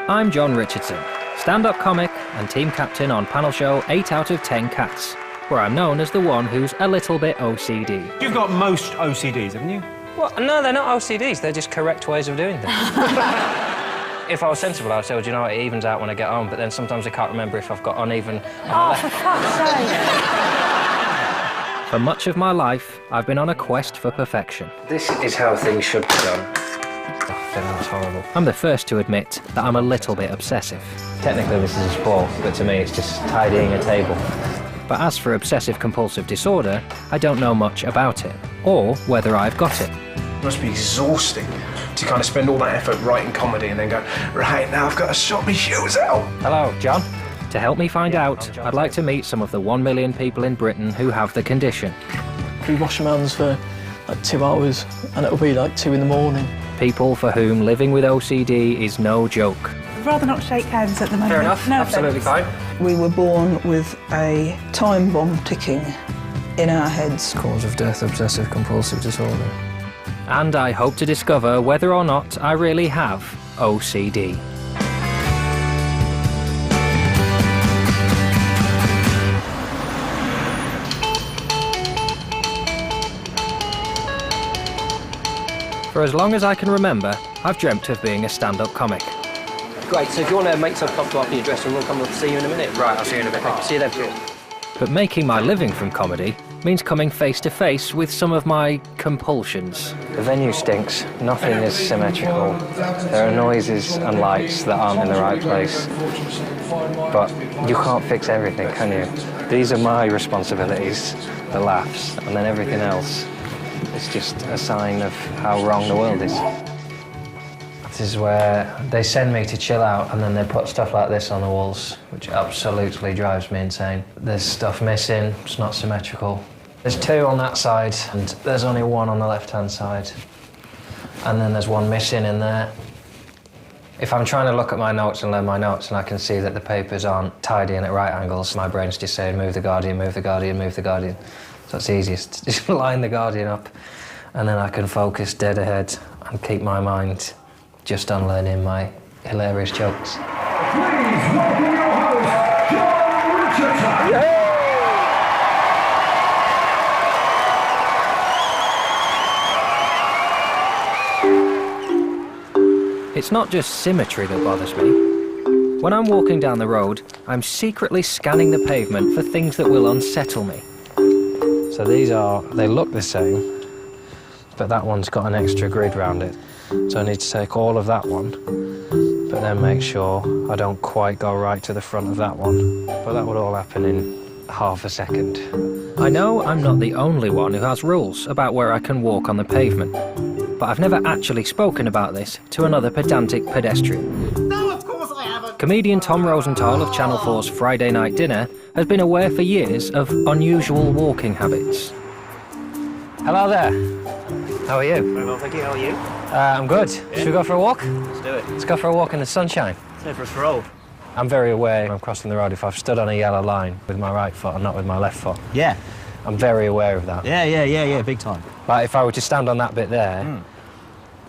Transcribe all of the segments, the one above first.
I'm Jon Richardson, stand-up comic and team captain on panel show 8 out of 10 Cats, where I'm known as the one who's a little bit OCD. You've got most OCDs, haven't you? What? No, they're not OCDs, they're just correct ways of doing things. If I was sensible, I'd say, well, do you know what, it evens out when I get home, but then sometimes I can't remember if I've got uneven... Oh, for fuck's sake! For much of my life, I've been on a quest for perfection. This is how things should be done. I think that's horrible. I'm the first to admit that I'm a little bit obsessive. Technically, this is a sport, but to me, it's just tidying a table. But as for obsessive-compulsive disorder, I don't know much about it, or whether I've got it. It must be exhausting to kind of spend all that effort writing comedy and then go, right, now I've got to sort my shoes out. Hello, John. To help me find out, I'd like to meet some of the 1 million people in Britain who have the condition. We wash our hands for like 2 hours, and it'll be like 2 in the morning. People for whom living with OCD is no joke. I'd rather not shake hands at the moment. Fair enough, no absolutely offence. fine. We were born with a time bomb ticking in our heads. Cause of death, obsessive compulsive disorder. And I hope to discover whether or not I really have OCD. For as long as I can remember, I've dreamt of being a stand-up comic. Great, so if you want to make some pop go up in your dressing room, we'll come up and see you in a minute. Right, I'll see you in a bit. See you then. But making my living from comedy means coming face to face with some of my compulsions. The venue stinks. Nothing is symmetrical. There are noises and lights that aren't in the right place. But you can't fix everything, can you? These are my responsibilities, the laughs, and then everything else is just a sign of how wrong the world is. This is where they send me to chill out and then they put stuff like this on the walls, which absolutely drives me insane. There's stuff missing, it's not symmetrical. There's 2 on that side and there's only 1 on the left-hand side. And then there's 1 missing in there. If I'm trying to look at my notes and learn my notes and I can see that the papers aren't tidy and at right angles, my brain's just saying, move the Guardian, move the Guardian, move the Guardian. So it's easiest to just line the Guardian up and then I can focus dead ahead and keep my mind just on learning my hilarious jokes. Please welcome your host, Jon Richardson. It's not just symmetry that bothers me. When I'm walking down the road, I'm secretly scanning the pavement for things that will unsettle me. So they look the same, but that one's got an extra grid round it. So I need to take all of that one, but then make sure I don't quite go right to the front of that one. But that would all happen in half a second. I know I'm not the only one who has rules about where I can walk on the pavement, but I've never actually spoken about this to another pedantic pedestrian. No, of course I haven't. Comedian Tom Rosenthal of Channel 4's Friday Night Dinner has been aware for years of unusual walking habits. Hello there. How are you? Very well, thank you. How are you? I'm good. Should we go for a walk? Let's do it. Let's go for a walk in the sunshine. Let's go for a stroll. I'm very aware when I'm crossing the road if I've stood on a yellow line with my right foot and not with my left foot. Yeah. I'm very aware of that. Yeah, big time. Like if I were to stand on that bit there,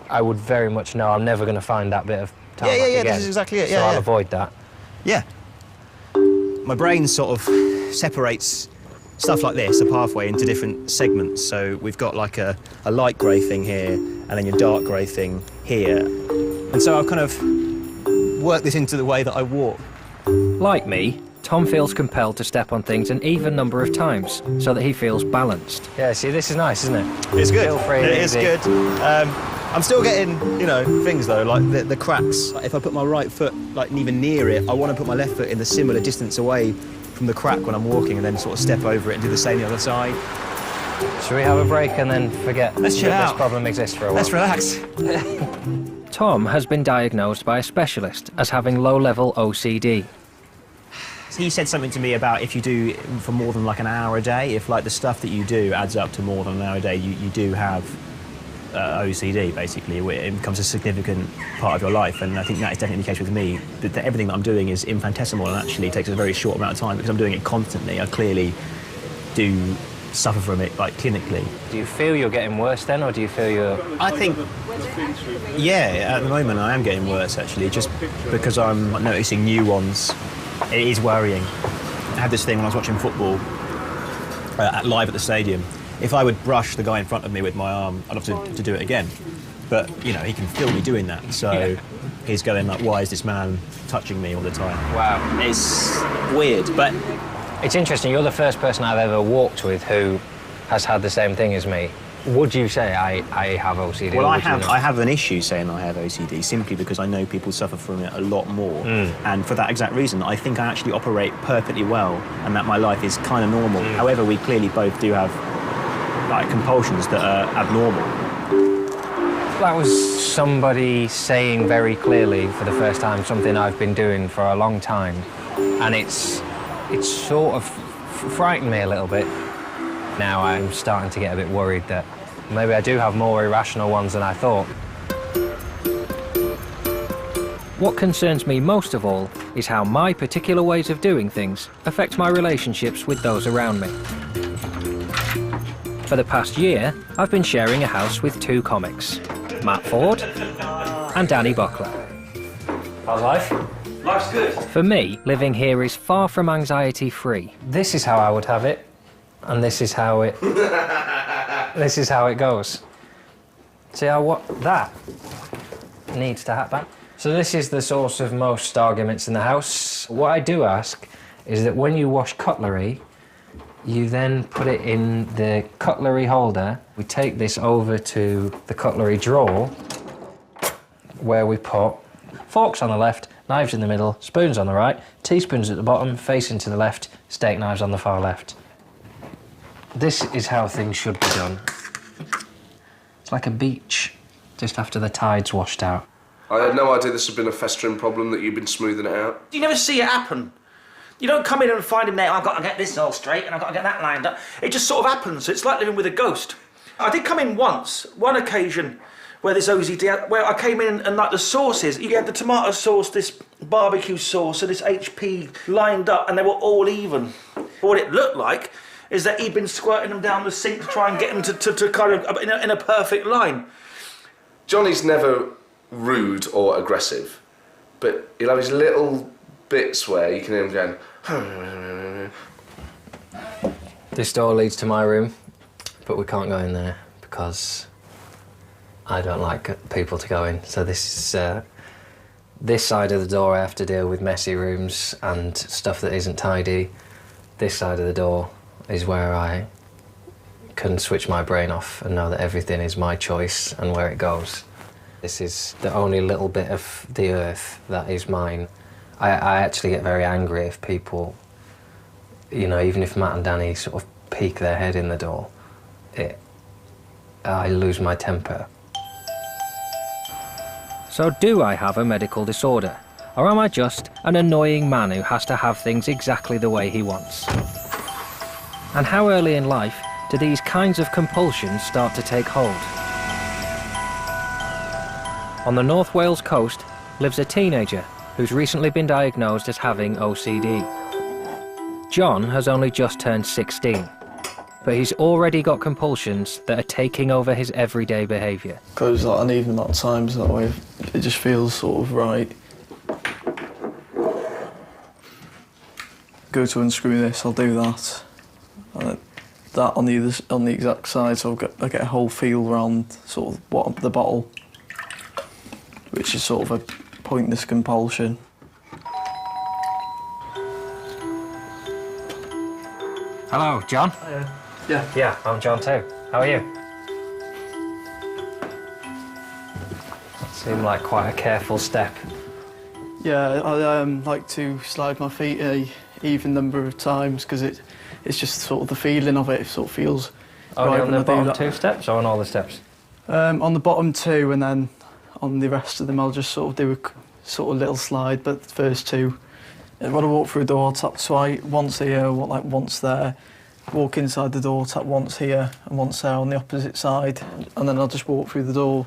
I would very much know I'm never going to find that bit of tarmac again. This is exactly it. So I'll avoid that. Yeah. My brain sort of separates stuff like this, a pathway, into different segments. So we've got like a light grey thing here, and then your dark grey thing here. And so I've kind of worked this into the way that I walk. Like me, Tom feels compelled to step on things an even number of times so that he feels balanced. Yeah, see, this is nice, isn't it? It's good. Feel free, it is easy. good. I'm still getting, things though, like the cracks. Like if I put my right foot even near it, I want to put my left foot in the similar distance away from the crack when I'm walking, and then sort of step over it and do the same the other side. Should we have a break and then forget Let's chill that out. this problem exists for a while? Let's relax. Tom has been diagnosed by a specialist as having low-level OCD. He said something to me about if you do for more than like an hour a day, if like the stuff that you do adds up to more than an hour a day, you do have OCD, basically. It becomes a significant part of your life, and I think that is definitely the case with me, that everything that I'm doing is infinitesimal and actually takes a very short amount of time because I'm doing it constantly. I clearly do suffer from it, like, clinically. Do you feel you're getting worse then, or do you feel you're... I think, yeah, at the moment I am getting worse, actually, just because I'm noticing new ones. It is worrying. I had this thing when I was watching football live at the stadium. If I would brush the guy in front of me with my arm, I'd have to do it again. But, you know, he can feel me doing that, so he's going like, why is this man touching me all the time? Wow. It's weird, but... It's interesting, you're the first person I've ever walked with who has had the same thing as me. Would you say I have OCD? Well, I have an issue saying I have OCD simply because I know people suffer from it a lot more. And for that exact reason, I think I actually operate perfectly well and that my life is kind of normal. However, we clearly both do have like compulsions that are abnormal. That was somebody saying very clearly for the first time something I've been doing for a long time. And it's sort of frightened me a little bit. Now I'm starting to get a bit worried that maybe I do have more irrational ones than I thought. What concerns me most of all is how my particular ways of doing things affect my relationships with those around me. For the past year, I've been sharing a house with two comics, Matt Ford and Danny Buckler. How's life? Life's good. For me, living here is far from anxiety-free. This is how I would have it, and this is how it... this is how it goes. See how that needs to happen? So this is the source of most arguments in the house. What I do ask is that when you wash cutlery, you then put it in the cutlery holder. We take this over to the cutlery drawer, where we put forks on the left, knives in the middle, spoons on the right, teaspoons at the bottom, facing to the left, steak knives on the far left. This is how things should be done. It's like a beach, just after the tide's washed out. I had no idea this had been a festering problem, that you've been smoothing it out. You never see it happen. You don't come in and find him there, I've got to get this all straight and I've got to get that lined up. It just sort of happens. It's like living with a ghost. I did come in once, one occasion, where this OCD, where I came in and like the sauces, you had the tomato sauce, this barbecue sauce and this HP lined up and they were all even. What it looked like is that he'd been squirting them down the sink to try and get them to kind of in a perfect line. Johnny's never rude or aggressive, but he'll have his little bits where you can hear him going... This door leads to my room, but we can't go in there because I don't like people to go in. So this is this side of the door I have to deal with messy rooms and stuff that isn't tidy. This side of the door is where I can switch my brain off and know that everything is my choice and where it goes. This is the only little bit of the earth that is mine. I actually get very angry if people, you know, even if Matt and Danny sort of peek their head in the door, I lose my temper. So do I have a medical disorder? Or am I just an annoying man who has to have things exactly the way he wants? And how early in life do these kinds of compulsions start to take hold? On the North Wales coast lives a teenager who's recently been diagnosed as having OCD. Jon has only just turned 16, but he's already got compulsions that are taking over his everyday behaviour. Because like, an even amount of times that way, it just feels sort of right. Go to unscrew this, I'll do that. And that on the exact side, so I get a whole feel around sort of the bottle, which is sort of a pointless compulsion. Hello, Jon? Yeah. Yeah, I'm Jon too. How are you? Seem like quite a careful step. Yeah, I like to slide my feet a even number of times because it's just sort of the feeling of it. It sort of feels. Only right on when the I do bottom that. 2 steps or on all the steps? On the bottom 2, and then on the rest of them I'll just sort of do a sort of little slide, but the first 2, when I walk through a door, I'll tap twice, once here, like once there, walk inside the door, tap once here and once there on the opposite side, and then I'll just walk through the door,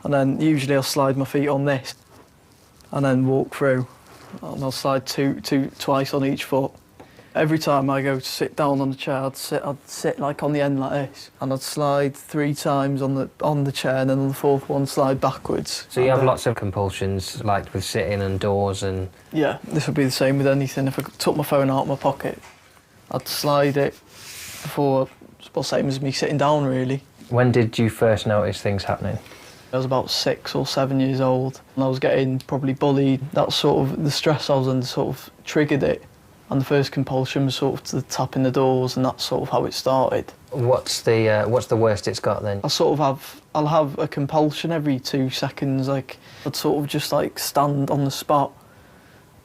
and then usually I'll slide my feet on this, and then walk through, and I'll slide twice on each foot, Every time I go to sit down on the chair, I'd sit like on the end like this, and I'd slide 3 times on the chair, and then on the 4th one slide backwards. So you have lots of compulsions, like with sitting and doors and... Yeah, this would be the same with anything. If I took my phone out of my pocket, I'd slide it before, well, same as me sitting down, really. When did you first notice things happening? I was about 6 or 7 years old, and I was getting probably bullied. That sort of, the stress I was under sort of triggered it. And the first compulsion was sort of to tapping the doors, and that's sort of how it started. What's the worst it's got then? I'll have a compulsion every 2 seconds. Like, I'd sort of just like stand on the spot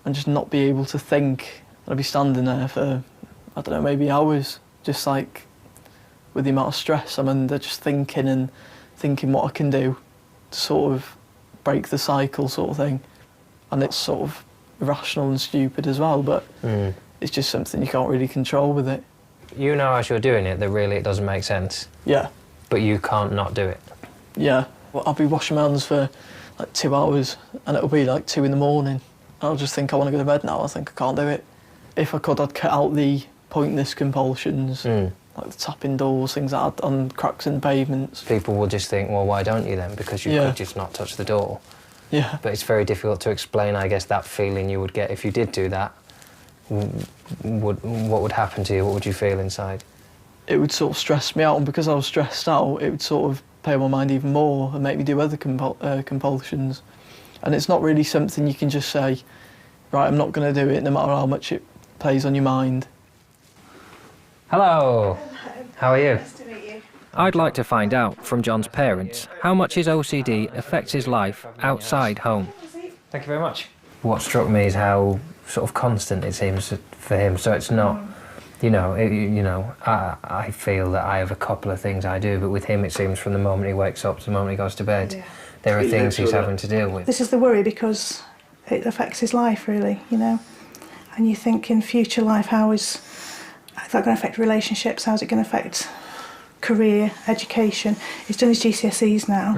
and just not be able to think. I'd be standing there for, I don't know, maybe hours, just like with the amount of stress I'm under, just thinking what I can do to sort of break the cycle, sort of thing. And it's sort of irrational and stupid as well, but it's just something you can't really control with it. You know as you're doing it that really it doesn't make sense. Yeah. But you can't not do it. Yeah. Well, I'll be washing my hands for like 2 hours, and it'll be like 2 in the morning. I'll just think I want to go to bed now. I think I can't do it. If I could, I'd cut out the pointless compulsions, like the tapping doors, things like that, on cracks in the pavements. People will just think, well, why don't you then? Because you could just not touch the door. Yeah. But it's very difficult to explain, I guess, that feeling you would get if you did do that. What would happen to you? What would you feel inside? It would sort of stress me out, and because I was stressed out, it would sort of play on my mind even more and make me do other compulsions. And it's not really something you can just say, right, I'm not going to do it, no matter how much it plays on your mind. Hello. How are you? Nice to meet you. I'd like to find out from Jon's parents how much his OCD affects his life outside home. Thank you very much. What struck me is how sort of constant it seems for him. So it's not, I feel that I have a couple of things I do, but with him it seems from the moment he wakes up to the moment he goes to bed, there are things he's having to deal with. This is the worry because it affects his life, really, And you think in future life, how is that going to affect relationships? How's it going to affect career, education? He's done his GCSEs now.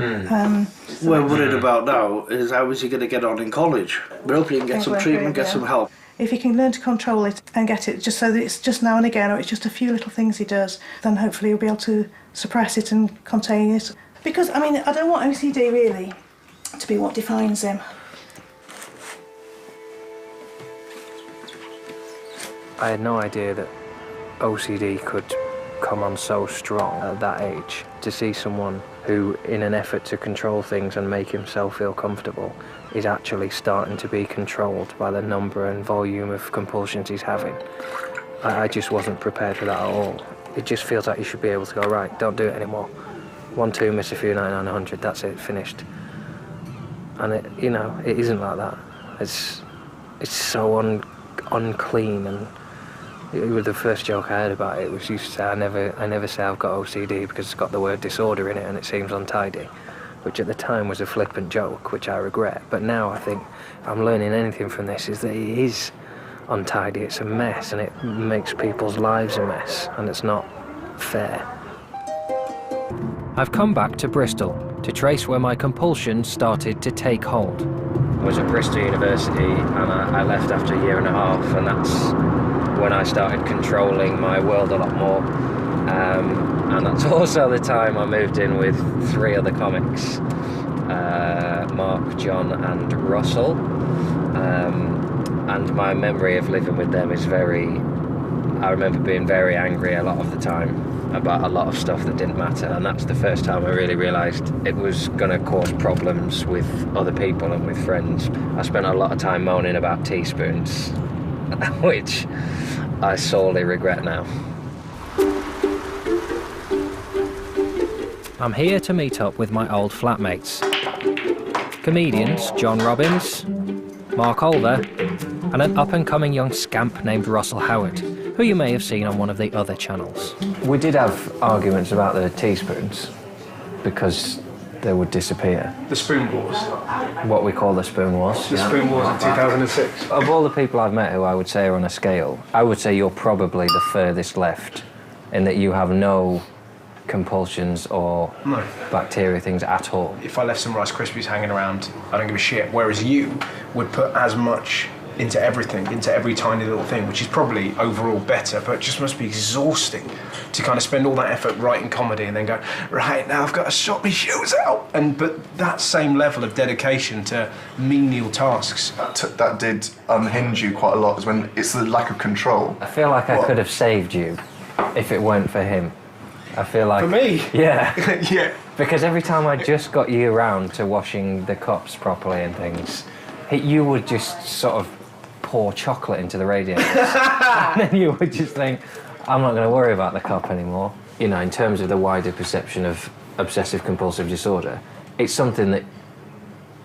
We're worried about now is how is he going to get on in college? We're hoping he can get some treatment, get some help. If he can learn to control it and get it just so that it's just now and again, or it's just a few little things he does, then hopefully he'll be able to suppress it and contain it. Because, I don't want OCD really to be what defines him. I had no idea that OCD could come on so strong at that age. To see someone who, in an effort to control things and make himself feel comfortable, is actually starting to be controlled by the number and volume of compulsions he's having. I just wasn't prepared for that at all. It just feels like you should be able to go, right, don't do it anymore. 1, 2, miss a few, 99, 100, that's it, finished. And it isn't like that. It's so unclean, and it was the first joke I heard about it was used to say, I never say I've got OCD because it's got the word disorder in it and it seems untidy, which at the time was a flippant joke, which I regret. But now I think if I'm learning anything from this is that it is untidy, it's a mess, and it makes people's lives a mess, and it's not fair. I've come back to Bristol to trace where my compulsions started to take hold. I was at Bristol University and I left after a year and a half, and that's when I started controlling my world a lot more. And that's also the time I moved in with 3 other comics, Mark, Jon and Russell. And my memory of living with them is I remember being very angry a lot of the time about a lot of stuff that didn't matter, and that's the first time I really realised it was going to cause problems with other people and with friends. I spent a lot of time moaning about teaspoons, which I sorely regret now. I'm here to meet up with my old flatmates. Comedians Jon Robbins, Mark Olver, and an up-and-coming young scamp named Russell Howard, who you may have seen on one of the other channels. We did have arguments about the teaspoons, because they would disappear. The spoon wars. What we call the spoon wars. The spoon wars in 2006. Of all the people I've met who I would say are on a scale, I would say you're probably the furthest left, in that you have no compulsions or bacteria things at all. If I left some Rice Krispies hanging around, I don't give a shit. Whereas you would put as much into everything, into every tiny little thing, which is probably overall better, but it just must be exhausting to kind of spend all that effort writing comedy and then go, right, now I've got to sort my shoes out. But that same level of dedication to menial tasks. That did unhinge you quite a lot, is when it's the lack of control. I feel like I could have saved you if it weren't for him. I feel like... For me? Yeah. Yeah. Because every time I just got you around to washing the cups properly and things, you would just sort of pour chocolate into the radiators. And then you would just think, I'm not going to worry about the cup anymore. You know, in terms of the wider perception of obsessive compulsive disorder, it's something that,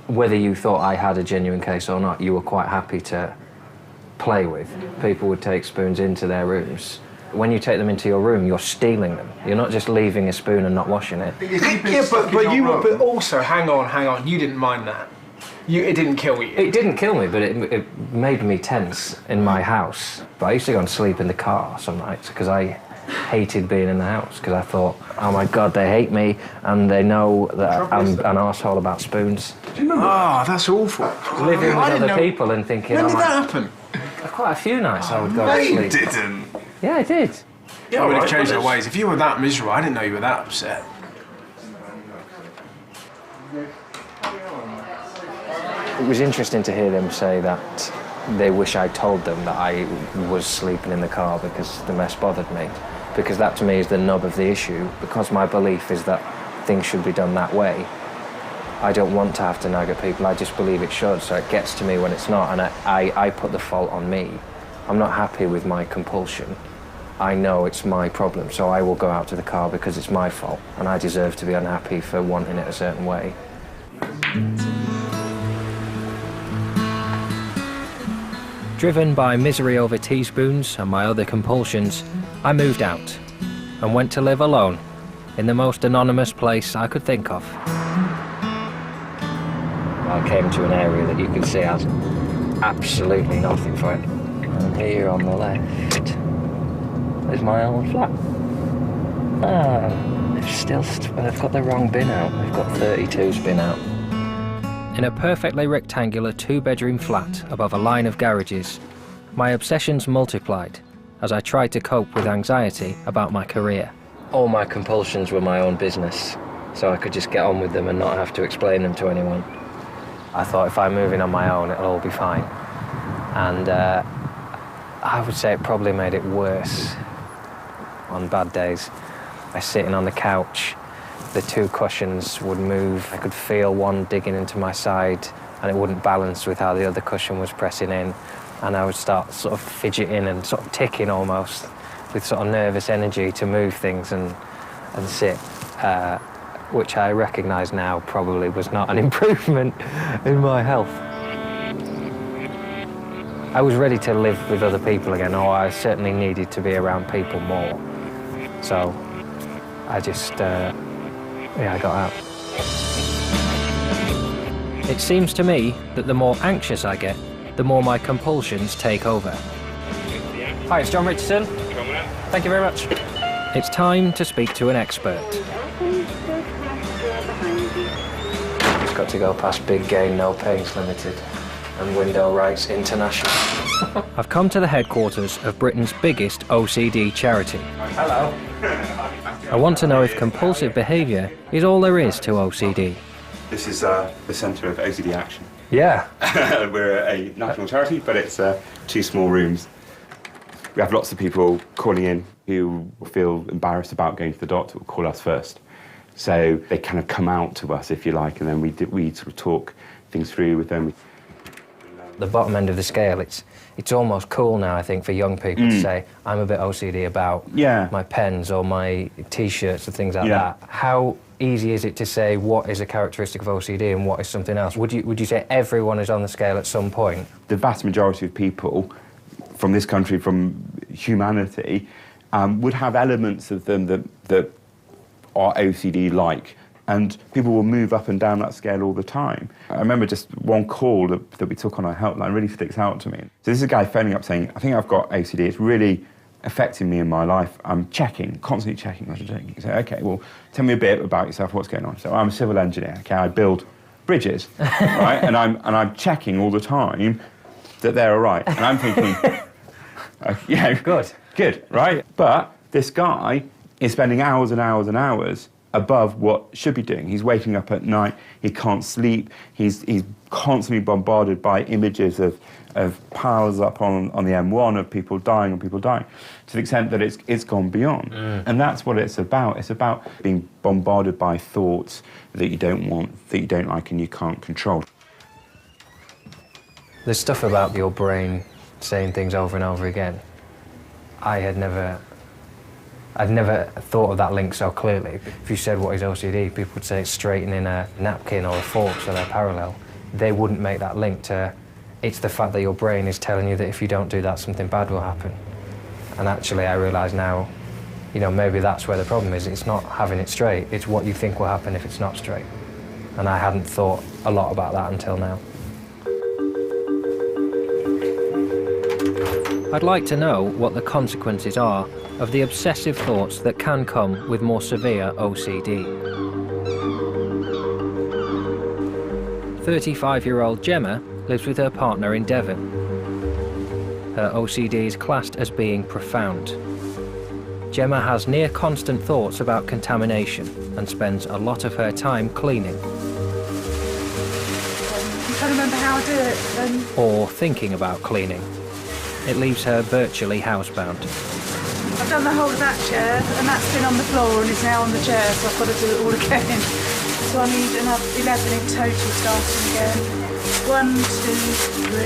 whether you thought I had a genuine case or not, you were quite happy to play with. People would take spoons into their rooms. When you take them into your room, you're stealing them. You're not just leaving a spoon and not washing it. Yeah, but also, hang on, you didn't mind that. It didn't kill you. It didn't kill me, but it made me tense in my house. But I used to go and sleep in the car some nights because I hated being in the house, because I thought, oh my God, they hate me and they know that I'm an arsehole about spoons. Do you remember? Oh, that's awful. Living with other people and thinking... When did that happen? Quite a few nights I would go No, to sleep. you didn't. Yeah, I did. Yeah, I would have changed their ways. If you were that miserable, I didn't know you were that upset. It was interesting to hear them say that they wish I'd told them that I was sleeping in the car because the mess bothered me. Because that to me is the nub of the issue. Because my belief is that things should be done that way, I don't want to have to nag at people, I just believe it should, so it gets to me when it's not, and I put the fault on me. I'm not happy with my compulsion. I know it's my problem, so I will go out to the car because it's my fault, and I deserve to be unhappy for wanting it a certain way. Driven by misery over teaspoons and my other compulsions, I moved out and went to live alone in the most anonymous place I could think of. I came to an area that you can see has absolutely nothing for it. And here on the left is my old flat. They've got the wrong bin out. They've got 32's bin out. In a perfectly rectangular two-bedroom flat above a line of garages, my obsessions multiplied as I tried to cope with anxiety about my career. All my compulsions were my own business, so I could just get on with them and not have to explain them to anyone. I thought if I move in on my own, it'll all be fine. And I would say it probably made it worse on bad days. I was sitting on the couch, the two cushions would move. I could feel one digging into my side and it wouldn't balance with how the other cushion was pressing in. And I would start sort of fidgeting and sort of ticking almost with sort of nervous energy to move things and sit. Which I recognise now probably was not an improvement in my health. I was ready to live with other people again, or I certainly needed to be around people more. So I just, I got out. It seems to me that the more anxious I get, the more my compulsions take over. Hi, it's Jon Richardson. Thank you very much. It's time to speak to an expert. Just got to go past Big Gain No Pains Limited and Window Rights International. I've come to the headquarters of Britain's biggest OCD charity. Hello. I want to know if compulsive behaviour is all there is to OCD. This is the centre of OCD Action. Yeah. We're a national charity, but it's 2 small rooms. We have lots of people calling in who feel embarrassed about going to the doctor, will call us first. So they kind of come out to us, if you like, and then we sort of talk things through with them. The bottom end of the scale, it's almost cool now, I think, for young people to say, I'm a bit OCD about my pens or my T-shirts and things like that. How easy is it to say what is a characteristic of OCD and what is something else? Would you say everyone is on the scale at some point? The vast majority of people from this country, from humanity, would have elements of them that are OCD-like. And people will move up and down that scale all the time. I remember just one call that we took on our helpline really sticks out to me. So this is a guy phoning up saying, I think I've got OCD, it's really affecting me in my life. I'm checking, constantly checking. You say, okay, well, tell me a bit about yourself, what's going on? So I'm a civil engineer, okay, I build bridges, right? And I'm checking all the time that they're all right. And I'm thinking, yeah, good, right? But this guy is spending hours and hours and hours above what should be doing. He's waking up at night, he can't sleep, he's constantly bombarded by images of piles up on the M1 of people dying, to the extent that it's gone beyond. And that's what it's about. It's about being bombarded by thoughts that you don't want, that you don't like, and you can't control. There's stuff about your brain saying things over and over again. I'd never thought of that link so clearly. If you said what is OCD, people would say it's straightening a napkin or a fork so they're parallel. They wouldn't make that link to, it's the fact that your brain is telling you that if you don't do that, something bad will happen. And actually, I realise now, you know, maybe that's where the problem is. It's not having it straight, it's what you think will happen if it's not straight. And I hadn't thought a lot about that until now. I'd like to know what the consequences are of the obsessive thoughts that can come with more severe OCD. 35-year-old Gemma lives with her partner in Devon. Her OCD is classed as being profound. Gemma has near constant thoughts about contamination and spends a lot of her time cleaning. I'm trying to remember how I do it. Or thinking about cleaning. It leaves her virtually housebound. I've done the whole of that chair, and that's been on the floor and is now on the chair, so I've got to do it all again. So I need another 11 in total starting again. 1, 2, 3.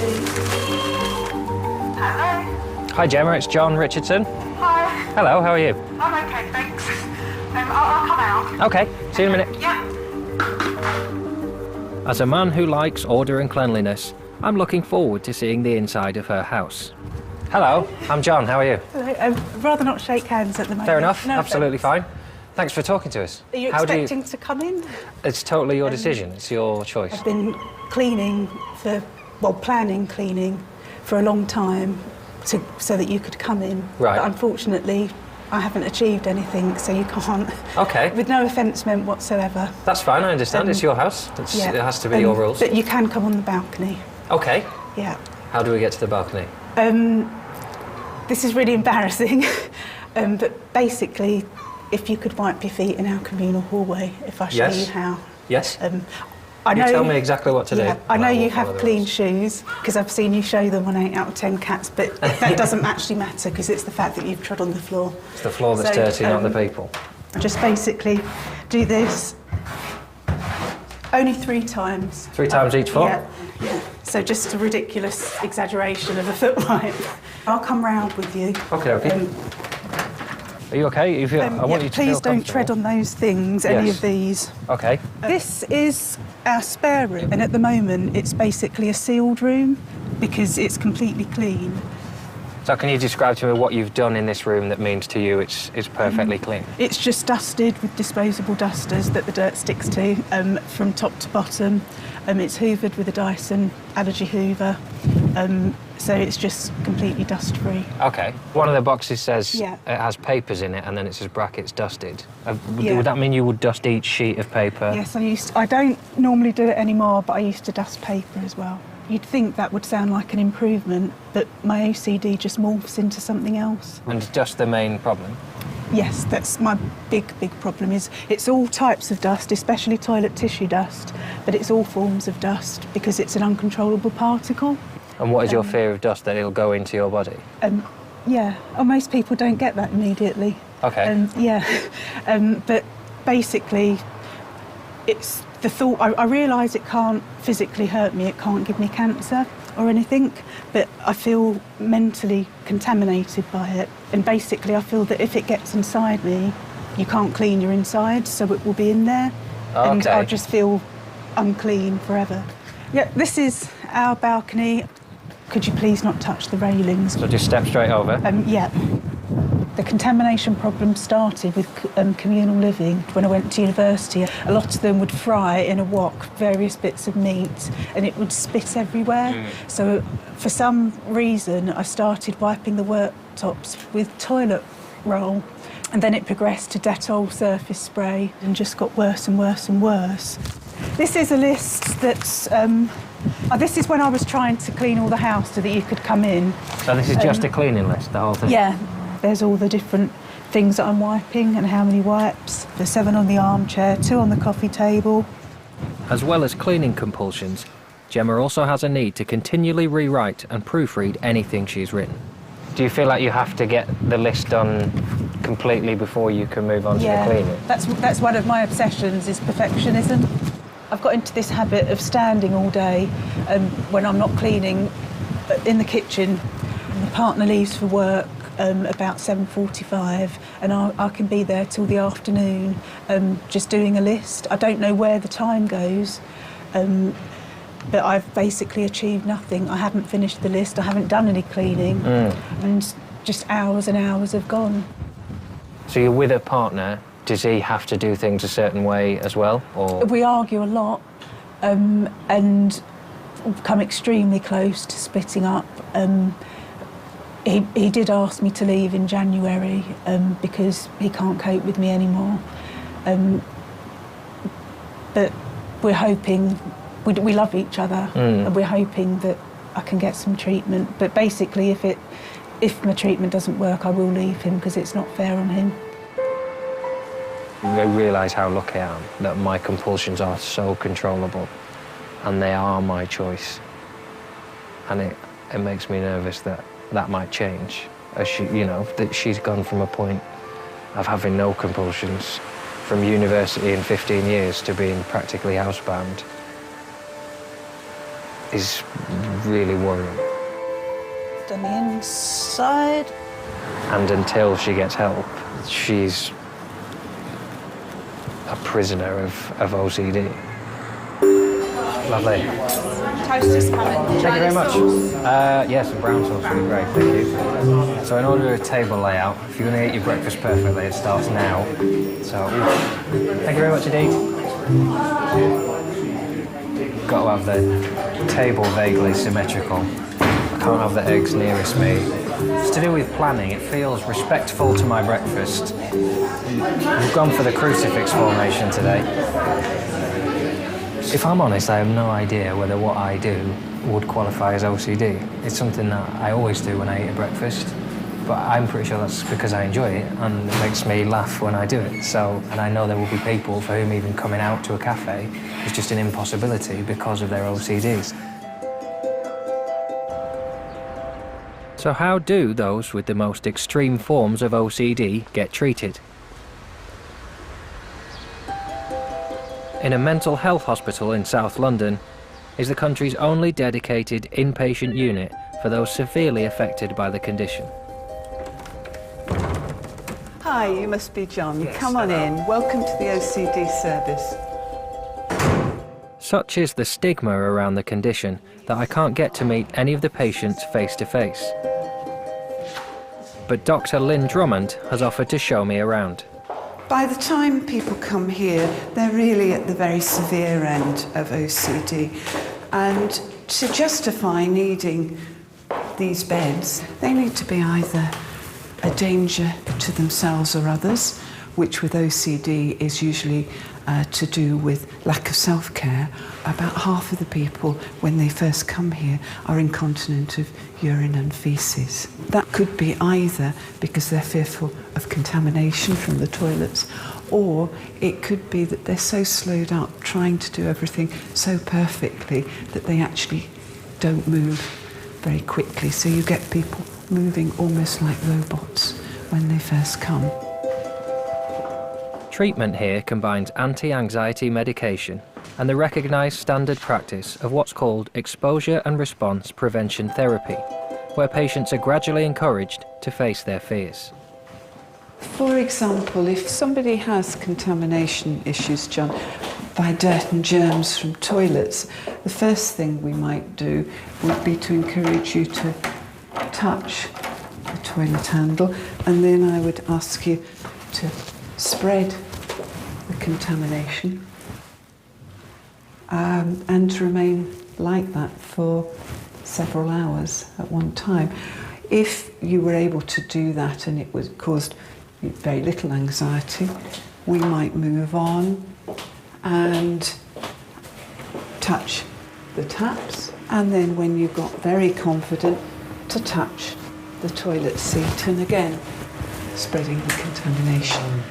Hello. Hi Gemma, it's Jon Richardson. Hi. Hello, how are you? I'm okay, thanks. I'll come out. Okay, see you in a minute. Yeah. As a man who likes order and cleanliness, I'm looking forward to seeing the inside of her house. Hello, I'm Jon, how are you? Hello. I'd rather not shake hands at the moment. Fair enough, No absolutely offence. fine. Thanks for talking to us. Are you expecting to come in? It's totally your decision, it's your choice. I've been planning cleaning for a long time so that you could come in. Right. But unfortunately, I haven't achieved anything, so you can't. Okay. With no offence meant whatsoever. That's fine, I understand, it's your house. Yeah. It has to be your rules. But you can come on the balcony. Okay. Yeah. How do we get to the balcony? This is really embarrassing, but basically, if you could wipe your feet in our communal hallway, if I show you how. Yes. I know, you tell me exactly what to do. I know you have clean shoes, because I've seen you show them on 8 out of 10 cats, but that doesn't actually matter, because it's the fact that you've trod on the floor. It's the floor that's dirty, not the people. Just basically do this only 3 times. 3 times each foot? Yeah. So just a ridiculous exaggeration of a foot wipe. I'll come round with you. Okay, okay. Are you okay? I want you to please don't tread on those things, any of these. Okay. This is our spare room, and at the moment it's basically a sealed room because it's completely clean. So can you describe to me what you've done in this room that means to you it's perfectly clean? It's just dusted with disposable dusters that the dirt sticks to from top to bottom. It's hoovered with a Dyson allergy hoover. So it's just completely dust-free. Okay. One of the boxes says it has papers in it, and then it says brackets dusted. Yeah. Would that mean you would dust each sheet of paper? Yes, I don't normally do it anymore, but I used to dust paper as well. You'd think that would sound like an improvement, but my OCD just morphs into something else. And dust the main problem? Yes, that's my big problem. Is it's all types of dust, especially toilet tissue dust, but it's all forms of dust because it's an uncontrollable particle. And what is your fear of dust, that it'll go into your body? Yeah, most people don't get that immediately. Okay. But basically, it's the thought. I realise it can't physically hurt me, it can't give me cancer or anything, but I feel mentally contaminated by it. And basically, I feel that if it gets inside me, you can't clean your inside, so it will be in there. Okay. And I'll just feel unclean forever. Yeah, this is our balcony. Could you please not touch the railings? So just step straight over? Yeah. The contamination problem started with communal living when I went to university. A lot of them would fry in a wok various bits of meat and it would spit everywhere. So for some reason I started wiping the worktops with toilet roll, and then it progressed to Dettol surface spray and just got worse and worse and worse. This is a list that's This is when I was trying to clean all the house so that you could come in. So this is just a cleaning list, the whole thing? Yeah. There's all the different things that I'm wiping and how many wipes. There's 7 on the armchair, 2 on the coffee table. As well as cleaning compulsions, Gemma also has a need to continually rewrite and proofread anything she's written. Do you feel like you have to get the list done completely before you can move on to the cleaning? That's one of my obsessions, is perfectionism. I've got into this habit of standing all day when I'm not cleaning in the kitchen. My partner leaves for work about 7:45 and I can be there till the afternoon just doing a list. I don't know where the time goes, but I've basically achieved nothing. I haven't finished the list, I haven't done any cleaning, and just hours and hours have gone. So you're with a partner, does he have to do things a certain way as well? Or? We argue a lot and come extremely close to splitting up. He did ask me to leave in January because he can't cope with me anymore. But we're hoping, we love each other, and we're hoping that I can get some treatment. But basically, if my treatment doesn't work, I will leave him because it's not fair on him. I realise how lucky I am that my compulsions are so controllable and they are my choice. And it makes me nervous that might change. As she, you know, that she's gone from a point of having no compulsions from university in 15 years to being practically housebound is really worrying. Done the inside. And until she gets help, she's a prisoner of OCD. Lovely. Toast is coming. Thank you very much. Yes, some brown sauce would be great, thank you. So in order of table layout, if you're going to eat your breakfast perfectly, it starts now. So, thank you very much indeed. Got to have the table vaguely symmetrical. I can't have the eggs nearest me. It's to do with planning. It feels respectful to my breakfast. We've gone for the crucifix formation today. If I'm honest, I have no idea whether what I do would qualify as OCD. It's something that I always do when I eat a breakfast, but I'm pretty sure that's because I enjoy it and it makes me laugh when I do it. So, and I know there will be people for whom even coming out to a cafe is just an impossibility because of their OCDs. So how do those with the most extreme forms of OCD get treated? In a mental health hospital in South London is the country's only dedicated inpatient unit for those severely affected by the condition. Hi, you must be Jon. Come on in. Welcome to the OCD service. Such is the stigma around the condition that I can't get to meet any of the patients face to face. But Dr. Lynn Drummond has offered to show me around. By the time people come here, they're really at the very severe end of OCD. And to justify needing these beds, they need to be either a danger to themselves or others, which with OCD is usually to do with lack of self-care. About half of the people, when they first come here, are incontinent of urine and faeces. That could be either because they're fearful of contamination from the toilets, or it could be that they're so slowed up trying to do everything so perfectly that they actually don't move very quickly. So you get people moving almost like robots when they first come. Treatment here combines anti-anxiety medication and the recognised standard practice of what's called exposure and response prevention therapy, where patients are gradually encouraged to face their fears. For example, if somebody has contamination issues, Jon, by dirt and germs from toilets, the first thing we might do would be to encourage you to touch the toilet handle, and then I would ask you to spread the contamination and to remain like that for several hours at one time. If you were able to do that and it was caused very little anxiety, we might move on and touch the taps, and then when you got very confident, to touch the toilet seat, and again, spreading the contamination.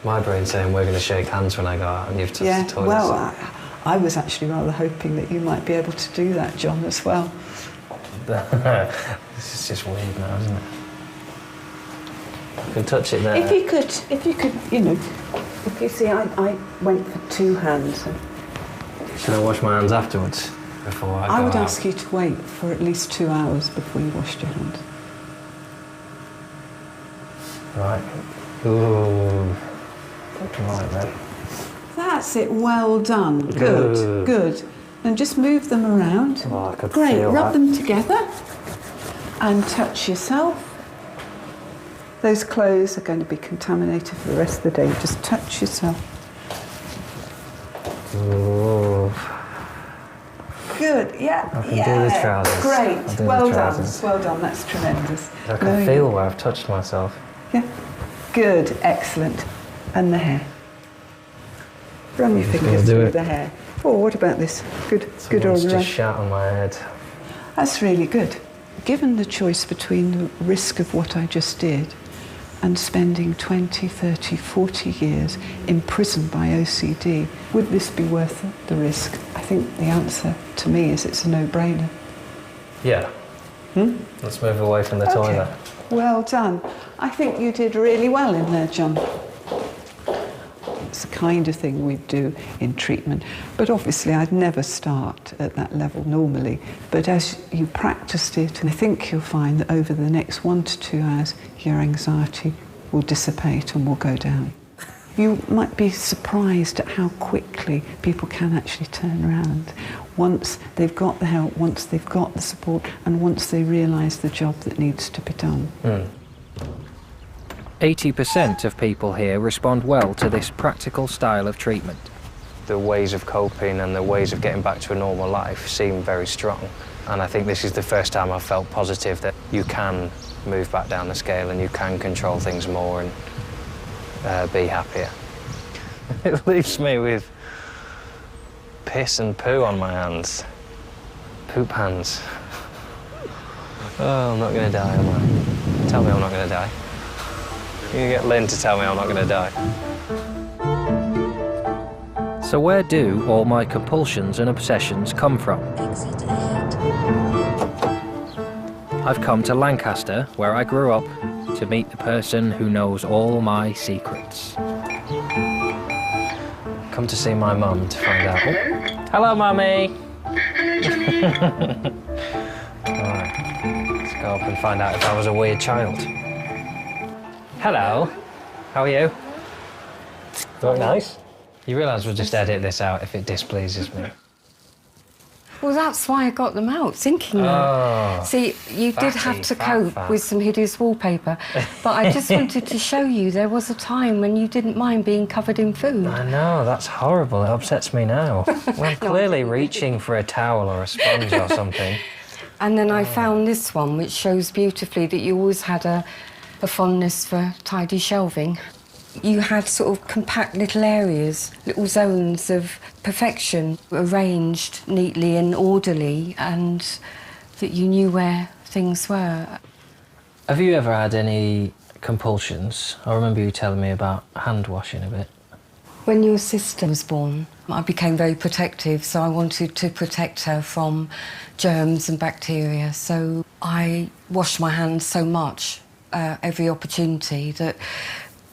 My brain's saying we're going to shake hands when I go out and you've touched the toilet well, seat. I was actually rather hoping that you might be able to do that, John, as well. This is just weird now, isn't it? You can touch it there. If you could, you know, if you see, I went for 2 hands. Should I wash my hands afterwards? Before I go I would out? ask you to wait for at least 2 hours before you washed your hands. Right. Ooh. Right then. That's it, well done. Good, good. And just move them around. Oh, I could Great, feel rub that. them together and touch yourself. Those clothes are going to be contaminated for the rest of the day. Just touch yourself. Ooh. Good, yeah. I can do the trousers. Great, I'll do well the done. trousers. Well done, that's tremendous. I can feel where I've touched myself. Yeah. Good, excellent. And the hair. Run your fingers do through it. the hair. Oh, what about this? Good, good all Someone's around. just shat on my head. That's really good. Given the choice between the risk of what I just did and spending 20, 30, 40 years imprisoned by OCD, would this be worth the risk? I think the answer to me is it's a no-brainer. Yeah. Let's move away from the toilet. Well done. I think you did really well in there, John. It's the kind of thing we do in treatment. But obviously I'd never start at that level normally. But as you practiced it, I think you'll find that over the next 1 to 2 hours, your anxiety will dissipate and will go down. You might be surprised at how quickly people can actually turn around once they've got the help, once they've got the support, and once they realise the job that needs to be done. 80% of people here respond well to this practical style of treatment. The ways of coping and the ways of getting back to a normal life seem very strong. And I think this is the first time I've felt positive that you can move back down the scale and you can control things more and be happier. It leaves me with piss and poo on my hands. Poop hands. Oh, I'm not going to die, am I? Tell me I'm not going to die. You can get Lynn to tell me I'm not going to die. So where do all my compulsions and obsessions come from? Exit ahead. I've come to Lancaster, where I grew up, to meet the person who knows all my secrets. Come to see my mum to find out. Oh. Hello, Mummy! Alright, let's go up and find out if I was a weird child. Hello, how are you? Look nice. You realise we'll just edit this out if it displeases me. Well, that's why I got them out, thinking Oh, that. See, you did have to cope fat. with some hideous wallpaper, but I just wanted to show you there was a time when you didn't mind being covered in food. I know, that's horrible. It upsets me now. We're clearly reaching for a towel or a sponge or something. And then I found this one, which shows beautifully that you always had a fondness for tidy shelving. You had sort of compact little areas, little zones of perfection, arranged neatly and orderly, and that you knew where things were. Have you ever had any compulsions? I remember you telling me about hand washing a bit. When your sister was born, I became very protective, so I wanted to protect her from germs and bacteria. So I washed my hands so much, every opportunity, that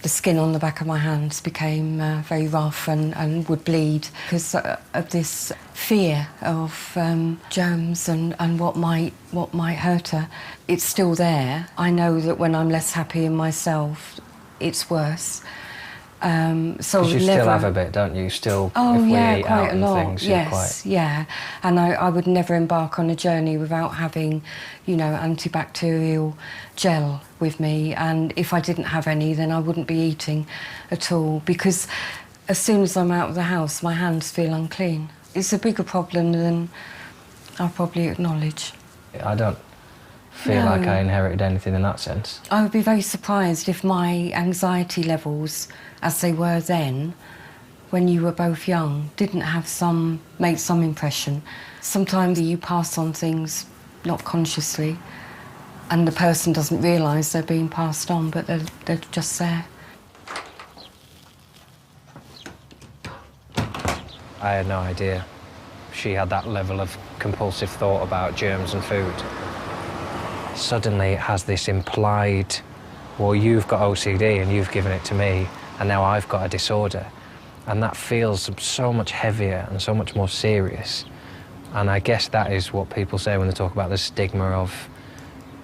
the skin on the back of my hands became very rough and would bleed because of this fear of germs and what might hurt her. It's still there. I know that when I'm less happy in myself, it's worse. So you still have a bit, don't you? Still, if we eat out and things, yes, yeah. And I would never embark on a journey without having, you know, antibacterial gel with me. And if I didn't have any, then I wouldn't be eating at all, because as soon as I'm out of the house, my hands feel unclean. It's a bigger problem than I probably acknowledge. I don't feel like I inherited anything in that sense. I would be very surprised if my anxiety levels, as they were then, when you were both young didn't have made some impression. Sometimes you pass on things not consciously, and the person doesn't realise they're being passed on, but they're just there. I had no idea she had that level of compulsive thought about germs and food. Suddenly it has this implied, well, you've got OCD and you've given it to me, and now I've got a disorder. And that feels so much heavier and so much more serious. And I guess that is what people say when they talk about the stigma of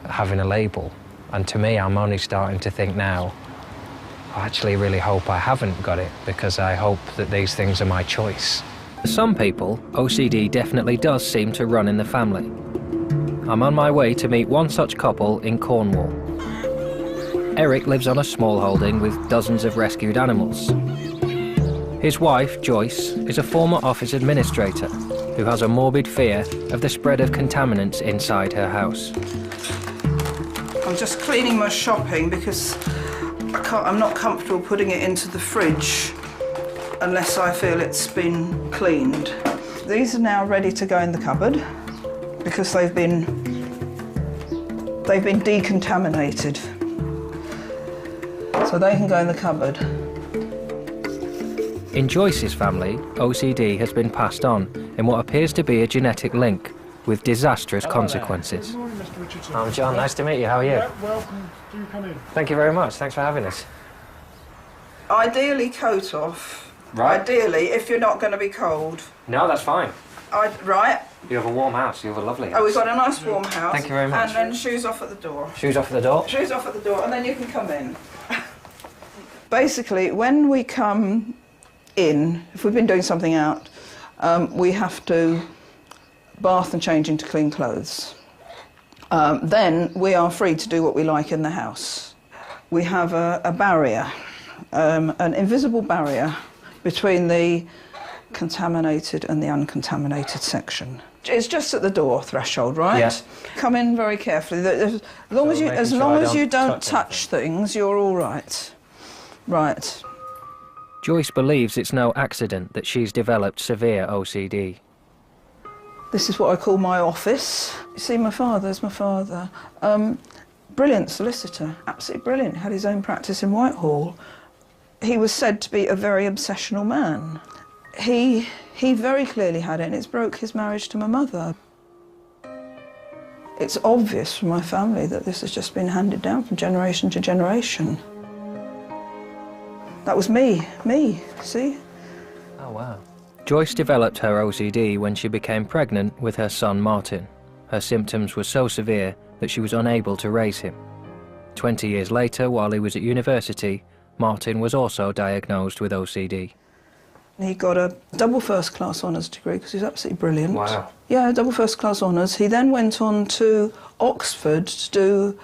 having a label. And to me, I'm only starting to think now, I actually really hope I haven't got it, because I hope that these things are my choice. For some people, OCD definitely does seem to run in the family. I'm on my way to meet one such couple in Cornwall. Eric lives on a small holding with dozens of rescued animals. His wife, Joyce, is a former office administrator who has a morbid fear of the spread of contaminants inside her house. I'm just cleaning my shopping because I'm not comfortable putting it into the fridge unless I feel it's been cleaned. These are now ready to go in the cupboard because they've been decontaminated. So they can go in the cupboard. In Joyce's family, OCD has been passed on in what appears to be a genetic link with disastrous consequences. Good morning, Mr. Richardson. I'm John, nice to meet you. How are you? Yeah, welcome. Do come in. Thank you very much. Thanks for having us. Ideally, coat off. Right. Ideally, if you're not going to be cold. No, that's fine. Right. You have a warm house. You have a lovely house. Oh, we've got a nice warm house. Thank you very much. And then shoes off at the door. Shoes off at the door? Shoes off at the door, and then you can come in. Basically, when we come in, if we've been doing something out, we have to bath and change into clean clothes. Then we are free to do what we like in the house. We have a barrier, an invisible barrier between the contaminated and the uncontaminated section. It's just at the door threshold, right? Yes. Come in very carefully. As long as you don't touch things, you're all right. Right. Joyce believes it's no accident that she's developed severe OCD. This is what I call my office. You see, my father's my father. Brilliant solicitor, absolutely brilliant. Had his own practice in Whitehall. He was said to be a very obsessional man. He very clearly had it, and it's broke his marriage to my mother. It's obvious from my family that this has just been handed down from generation to generation. That was me, see? Oh, wow. Joyce developed her OCD when she became pregnant with her son, Martin. Her symptoms were so severe that she was unable to raise him. 20 years later, while he was at university, Martin was also diagnosed with OCD. He got a double first-class honours degree because he's absolutely brilliant. Wow. Yeah, double first-class honours. He then went on to Oxford to do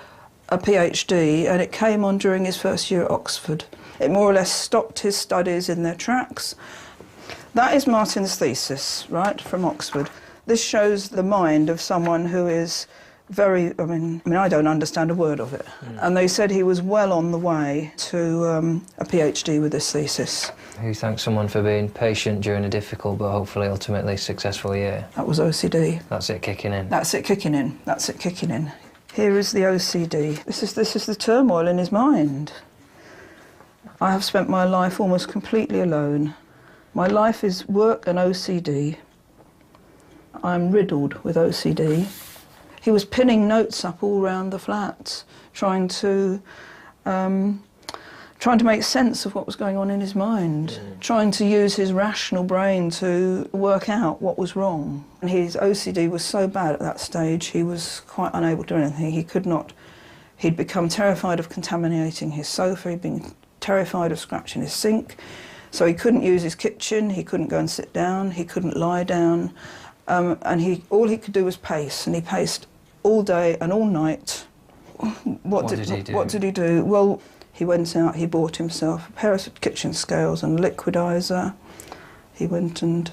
a PhD, and it came on during his first year at Oxford. It more or less stopped his studies in their tracks. That is Martin's thesis, right, from Oxford. This shows the mind of someone who is very, I mean, I don't understand a word of it. And they said he was well on the way to a PhD with this thesis. You thank someone for being patient during a difficult but hopefully ultimately successful year. That was OCD. That's it kicking in. That's it kicking in. That's it kicking in. Here is the OCD. This is the turmoil in his mind. I have spent my life almost completely alone. My life is work and OCD. I'm riddled with OCD. He was pinning notes up all round the flat, trying to make sense of what was going on in his mind, trying to use his rational brain to work out what was wrong. And his OCD was so bad at that stage, he was quite unable to do anything. He could not. He'd become terrified of contaminating his sofa. He'd been terrified of scratching his sink. So he couldn't use his kitchen. He couldn't go and sit down. He couldn't lie down. And all he could do was pace, and he paced all day and all night. What did he do? What did he do? Well, he went out, he bought himself a pair of kitchen scales and a liquidizer. He went and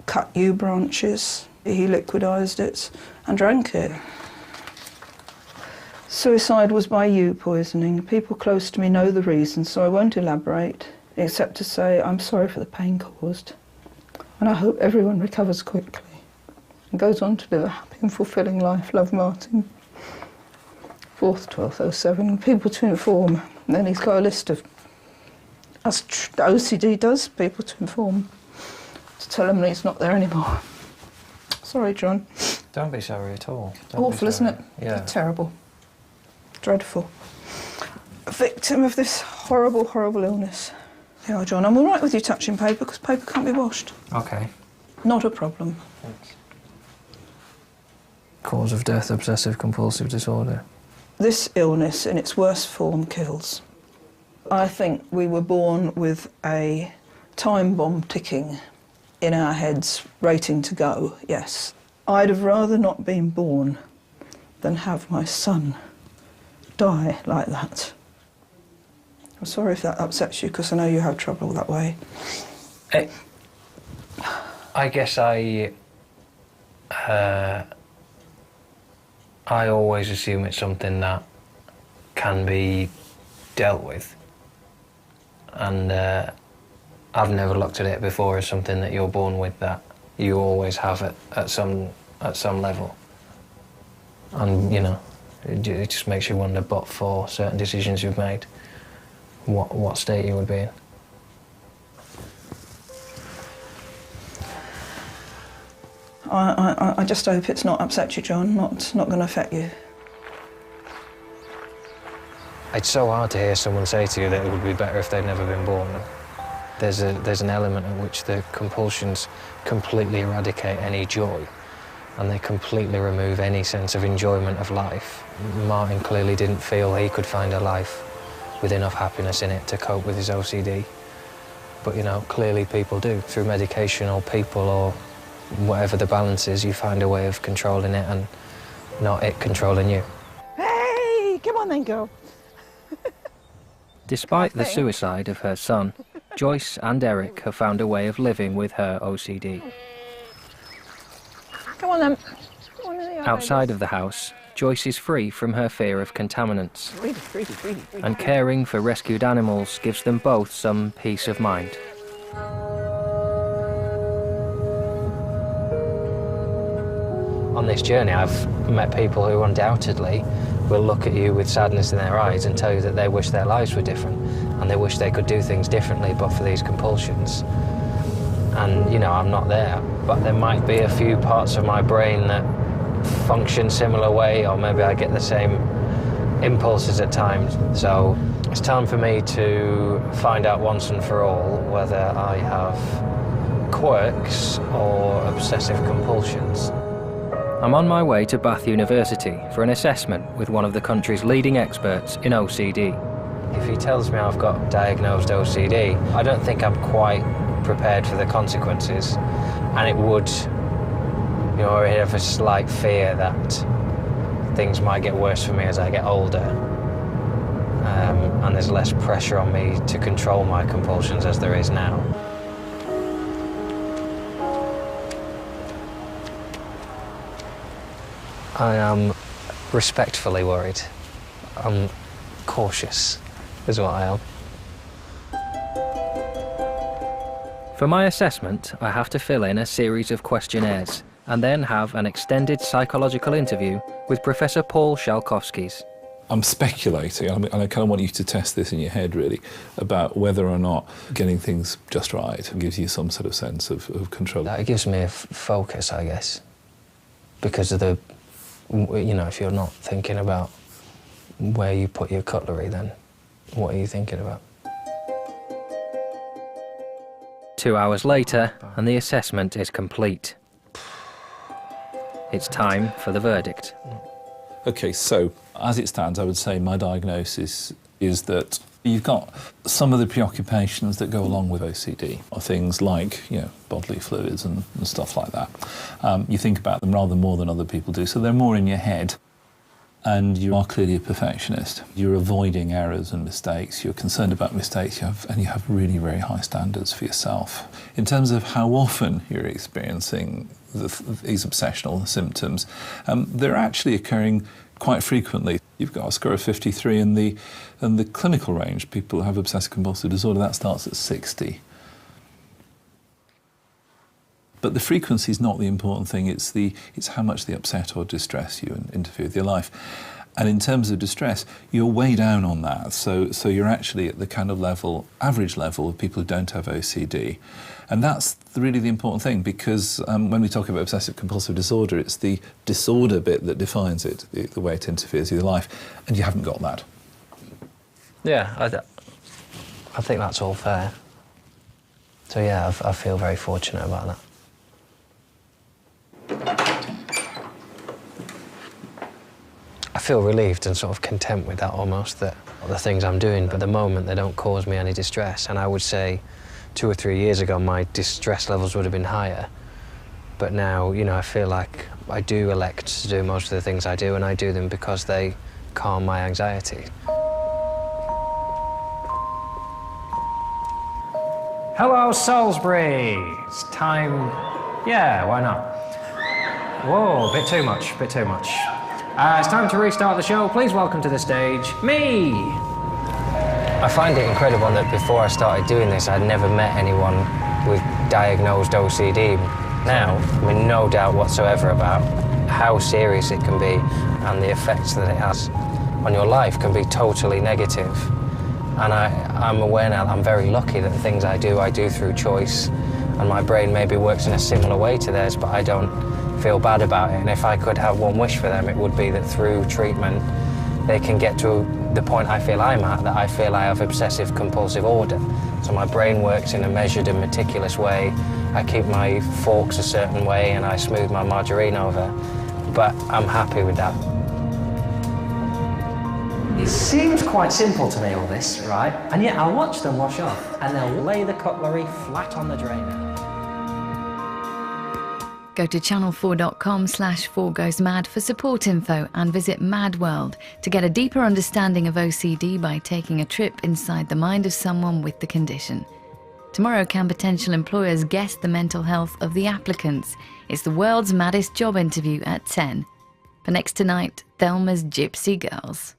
cut yew branches. He liquidized it and drank it. Suicide was by yew poisoning. People close to me know the reason, so I won't elaborate. except to say I'm sorry for the pain caused, and I hope everyone recovers quickly and goes on to live a happy and fulfilling life. Love, Martin. 4th, 12th, 07. People to inform. And then he's got a list of, as the OCD does, people to inform, to tell him that he's not there anymore. Sorry, John. Don't be sorry at all. Don't Awful, isn't it? Yeah. Terrible. Dreadful. A victim of this horrible, horrible illness. Yeah, John, I'm all right with you touching paper, because paper can't be washed. Okay. Not a problem. Thanks. Cause of death, obsessive compulsive disorder. This illness, in its worst form, kills. I think we were born with a time bomb ticking in our heads, waiting to go, yes. I'd have rather not been born than have my son die like that. I'm sorry if that upsets you, because I know you have trouble that way. I guess I always assume it's something that can be dealt with. And I've never looked at it before as something that you're born with, that you always have it at some level. And, you know, it just makes you wonder, but for certain decisions you've made, what state you would be in. I just hope it's not upset you, John, not going to affect you. It's so hard to hear someone say to you that it would be better if they'd never been born. There's an element in which the compulsions completely eradicate any joy, and they completely remove any sense of enjoyment of life. Martin clearly didn't feel he could find a life with enough happiness in it to cope with his OCD. But, you know, clearly people do. Through medication or people or whatever the balance is, you find a way of controlling it and not it controlling you. Hey, come on then, girl. Despite the suicide of her son, Joyce and Eric have found a way of living with her OCD. Come on then. Outside of the house, Joyce is free from her fear of contaminants. And caring for rescued animals gives them both some peace of mind. On this journey, I've met people who undoubtedly will look at you with sadness in their eyes and tell you that they wish their lives were different and they wish they could do things differently but for these compulsions. And, you know, I'm not there, but there might be a few parts of my brain that function similar way, or maybe I get the same impulses at times. So it's time for me to find out once and for all whether I have quirks or obsessive compulsions. I'm on my way to Bath University for an assessment with one of the country's leading experts in OCD. If he tells me I've got diagnosed OCD, I don't think I'm quite prepared for the consequences, and it would, you know, I have a slight fear that things might get worse for me as I get older, and there's less pressure on me to control my compulsions as there is now. I am respectfully worried. I'm cautious, is what I am. For my assessment, I have to fill in a series of questionnaires and then have an extended psychological interview with Professor Paul Shalkowskis. I'm speculating, and I kind of want you to test this in your head, really, about whether or not getting things just right gives you some sort of sense of control. That gives me a focus, I guess, because of the, you know, if you're not thinking about where you put your cutlery, then what are you thinking about? 2 hours later, and the assessment is complete. It's time for the verdict. OK, so, as it stands, I would say my diagnosis is that you've got some of the preoccupations that go along with OCD, are things like, you know, bodily fluids and stuff like that. You think about them rather more than other people do, so they're more in your head. and you are clearly a perfectionist. You're avoiding errors and mistakes. You're concerned about mistakes, and you have really very high standards for yourself. In terms of how often you're experiencing these obsessional symptoms, they're actually occurring quite frequently. You've got a score of 53 in the clinical range. People who have obsessive compulsive disorder, that starts at 60. But the frequency is not the important thing, it's how much they upset or distress you and interfere with your life. And in terms of distress, you're way down on that. So you're actually at the kind of average level of people who don't have OCD. And that's really the important thing, because when we talk about obsessive compulsive disorder, it's the disorder bit that defines it, the way it interferes with your life, and you haven't got that. Yeah, I think that's all fair. So yeah, I feel very fortunate about that. I feel relieved and sort of content with that almost, that the things I'm doing, at the moment, they don't cause me any distress. And I would say 2 or 3 years ago, my distress levels would have been higher. But now, you know, I feel like I do elect to do most of the things I do, and I do them because they calm my anxiety. Hello, Salisbury. It's time. Yeah, why not? Whoa, bit too much, bit too much. It's time to restart the show. Please welcome to the stage, me. I find it incredible that before I started doing this, I'd never met anyone with diagnosed OCD. Now, I'm in no doubt whatsoever about how serious it can be, and the effects that it has on your life can be totally negative. And I'm aware now that I'm very lucky that the things I do through choice, and my brain maybe works in a similar way to theirs, but I don't feel bad about it. And if I could have one wish for them, it would be that through treatment they can get to the point I feel I'm at, that I feel I have obsessive compulsive order. So my brain works in a measured and meticulous way. I keep my forks a certain way and I smooth my margarine over. But I'm happy with that. It seems quite simple to me, all this, right? And yet I'll watch them wash off and they'll lay the cutlery flat on the drainer. Go to channel4.com/4goesmad for support info, and visit Mad World to get a deeper understanding of OCD by taking a trip inside the mind of someone with the condition. Tomorrow, can potential employers guess the mental health of the applicants? It's the world's maddest job interview at 10. For next tonight, Thelma's Gypsy Girls.